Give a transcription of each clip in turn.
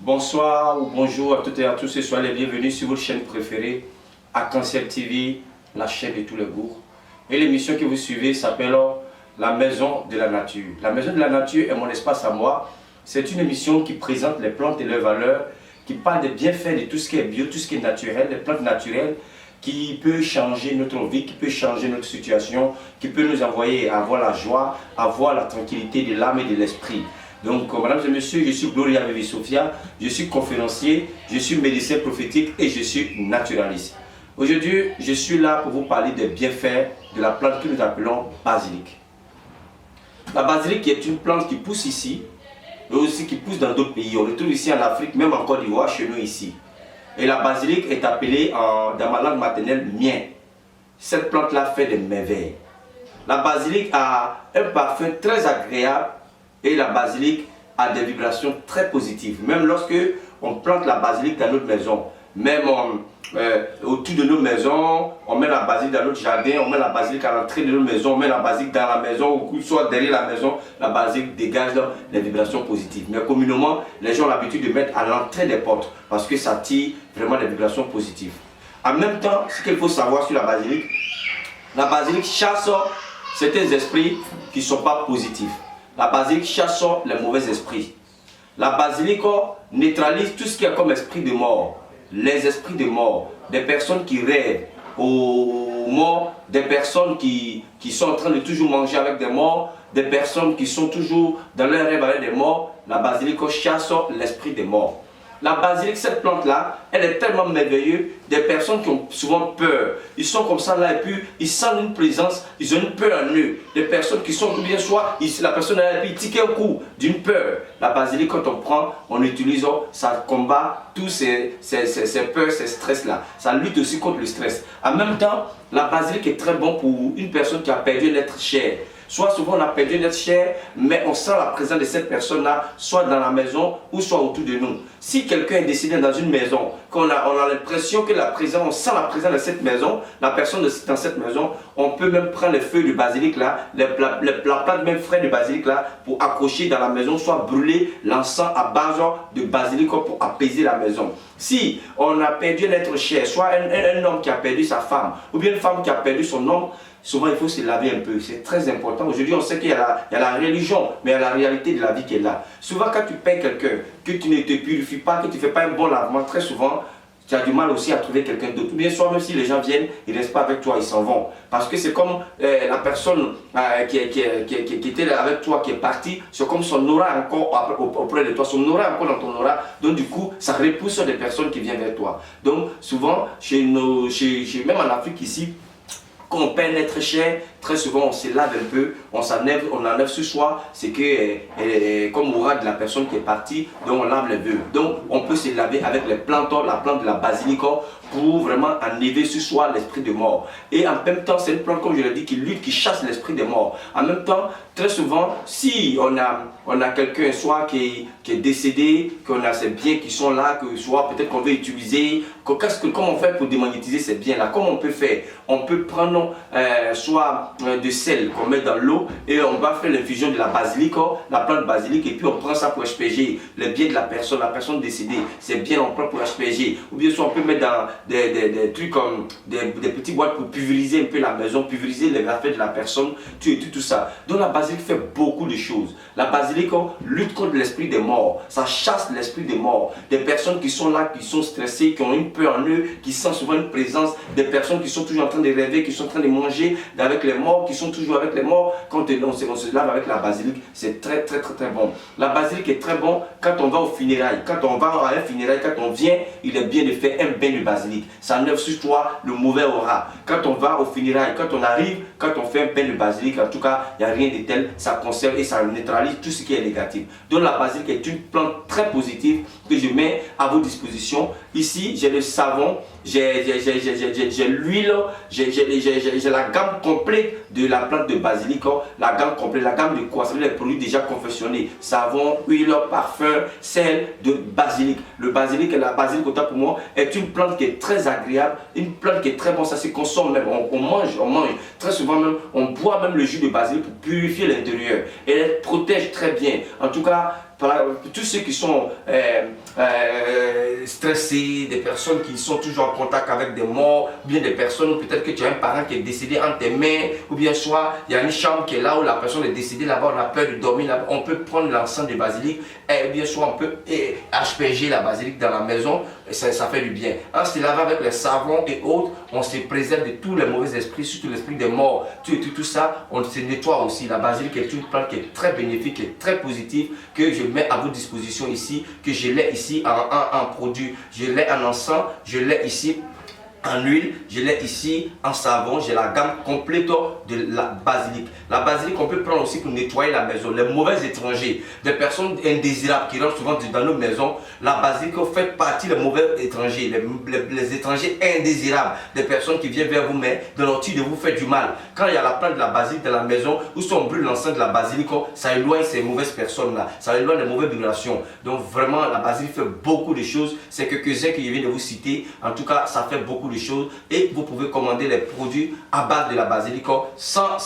Bonsoir ou bonjour à toutes et à tous, soyez les bienvenus sur votre chaîne préférée, Arc-en-Ciel TV, la chaîne de tous les goûts. Et l'émission que vous suivez s'appelle La Maison de la Nature. La Maison de la Nature est mon espace à moi. C'est une émission qui présente les plantes et leurs valeurs, qui parle des bienfaits de tout ce qui est bio, tout ce qui est naturel, les plantes naturelles, qui peut changer notre vie, qui peut changer notre situation, qui peut nous envoyer à avoir la joie, à avoir la tranquillité de l'âme et de l'esprit. Donc, mesdames et messieurs, je suis Gloria Vivi Sophia, je suis conférencier, je suis médecin prophétique et je suis naturaliste. Aujourd'hui, je suis là pour vous parler des bienfaits de la plante que nous appelons basilic. La basilic est une plante qui pousse ici, mais aussi qui pousse dans d'autres pays. On le trouve ici en Afrique, même en Côte d'Ivoire, chez nous ici. Et la basilic est appelée dans ma langue maternelle mien. Cette plante-là fait des merveilles. La basilic a un parfum très agréable. Et la basilic a des vibrations très positives. Même lorsque on plante la basilic dans notre maison, même autour de nos maisons, on met la basilic dans notre jardin, on met la basilic à l'entrée de notre maison, on met la basilic dans la maison, ou soit derrière la maison, la basilic dégage des vibrations positives. Mais communément, les gens ont l'habitude de mettre à l'entrée des portes parce que ça tire vraiment des vibrations positives. En même temps, ce qu'il faut savoir sur la basilic chasse certains esprits qui ne sont pas positifs. La basilic chasse les mauvais esprits. La basilic neutralise tout ce qui est comme esprit de mort. Les esprits de mort, des personnes qui rêvent aux morts, des personnes qui sont en train de toujours manger avec des morts, des personnes qui sont toujours dans leur rêve avec des morts. La basilic chasse l'esprit des morts. La basilic, cette plante-là, elle est tellement merveilleuse. Des personnes qui ont souvent peur, ils sont comme ça là et puis ils sentent une présence, ils ont une peur en eux. Des personnes qui sont bien soit, la personne a puis tiqué au cou d'une peur. La basilic, quand on prend, on utilise, ça combat tous ces peurs, ces stress-là. Ça lutte aussi contre le stress. En même temps, la basilic est très bon pour une personne qui a perdu un être cher. Soit souvent on a perdu notre chair, mais on sent la présence de cette personne-là, soit dans la maison ou soit autour de nous. Si quelqu'un est décédé dans une maison, qu'on a l'impression que la présence, on sent la présence de cette maison, la personne dans cette maison, on peut même prendre les feuilles de basilic là, la plante même frais de basilic là, pour accrocher dans la maison, soit brûler l'encens à base de basilic pour apaiser la maison. Si on a perdu un être cher, soit un homme qui a perdu sa femme, ou bien une femme qui a perdu son homme, souvent il faut se laver un peu, c'est très important. Aujourd'hui on sait qu'il y a la religion, mais il y a la réalité de la vie qui est là. Souvent quand tu payes quelqu'un, que tu ne te purifies pas, que tu ne fais pas un bon lavement, très souvent tu as du mal aussi à trouver quelqu'un d'autre. Ou bien soit même si les gens viennent, ils ne restent pas avec toi, ils s'en vont. Parce que c'est comme la personne qui était avec toi, qui est partie, c'est comme son aura encore auprès de toi, son aura encore dans ton aura. Donc du coup, ça repousse des personnes qui viennent vers toi. Donc souvent, même en Afrique ici, quand on peine être cher, très souvent on se lave un peu, on enlève ce soir, c'est que comme aura de la personne qui est partie, donc on lave les vœux. Donc on peut se laver avec les plantes, la plante de la basilic pour vraiment enlever ce soir l'esprit de mort. Et en même temps, c'est une plante, comme je l'ai dit, qui lutte, qui chasse l'esprit de mort. En même temps, très souvent, si on a quelqu'un soit qui est décédé, qu'on a ses biens qui sont là, que soit peut-être qu'on veut utiliser, comment on fait pour démagnétiser ces biens-là? Comment on peut faire? On peut prendre soit de sel qu'on met dans l'eau et on va faire l'infusion de la basilic, la plante basilic, et puis on prend ça pour asperger les biens de la personne décédée. C'est bien, on prend pour asperger. Ou bien soit on peut mettre dans des trucs comme des petites boîtes pour pulvériser un peu la maison, pulvériser les affaires de la personne, tout ça. Donc la basilic fait beaucoup de choses. La basilic lutte contre l'esprit des morts, ça chasse l'esprit des morts. Des personnes qui sont là, qui sont stressées, qui ont une peur en eux, qui sentent souvent une présence, des personnes qui sont toujours en train de rêver, qui sont en train de manger avec les morts, qui sont toujours avec les morts. Quand on se lave avec la basilic, c'est très bon. La basilic est très bon quand on va au funérailles. Quand on va à un funérail, quand on vient, il est bien de faire un bain de basilic. Ça enlève sur toi le mauvais aura. Quand on va au funérailles, quand on arrive, quand on fait un bain de basilic, en tout cas, il n'y a rien de tel, ça conserve et ça neutralise tout ce qui est négatif. Donc la basilic est une plante très positive que je mets à vos dispositions. Ici, j'ai le savon j'ai l'huile, j'ai la gamme complète de la plante de basilic, la gamme complète, la gamme de quoi? Ça veut dire les produits déjà confectionnés, savon, huile, parfum, sel de basilic. Le basilic, la basilic autant pour moi, est une plante qui est très agréable, une plante qui est très bonne, ça se consomme même, on mange, très souvent même, on boit même le jus de basilic pour purifier l'intérieur. Et elle protège très bien. En tout cas, tous ceux qui sont stressés, des personnes qui sont toujours en contact avec des morts, ou bien des personnes, peut-être que tu as un parent qui est décédé entre tes mains, ou bien soit il y a une chambre qui est là où la personne est décédée là-bas, on a peur de dormir là-bas, on peut prendre l'encens de basilic, et bien soit on peut asperger la basilic dans la maison, et ça fait du bien. En se lavant avec les savons et autres, on se préserve de tous les mauvais esprits, surtout l'esprit des morts, tout ça, on se nettoie aussi. La basilic est une plante qui est très bénéfique, qui est très positive, que je mets à votre disposition ici, que je l'ai ici en produit, je l'ai en encens, je l'ai ici en huile, je l'ai ici en savon, j'ai la gamme complète de la basilic. La basilic, on peut prendre aussi pour nettoyer la maison. Les mauvais étrangers, des personnes indésirables qui rentrent souvent dans nos maisons, la basilic fait partie des mauvais étrangers, les étrangers indésirables, des personnes qui viennent vers vous, mais dans l'optique de vous faire du mal. Quand il y a la plante de la basilic dans la maison, ou si on brûle l'encens de la basilic, ça éloigne ces mauvaises personnes-là, ça éloigne les mauvaises vibrations. Donc vraiment, la basilic fait beaucoup de choses. C'est quelques-uns que je viens de vous citer. En tout cas, ça fait beaucoup de choses et vous pouvez commander les produits à base de la basilic sans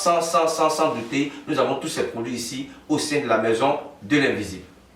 douter. Nous avons tous ces produits ici au sein de la maison de l'invisible.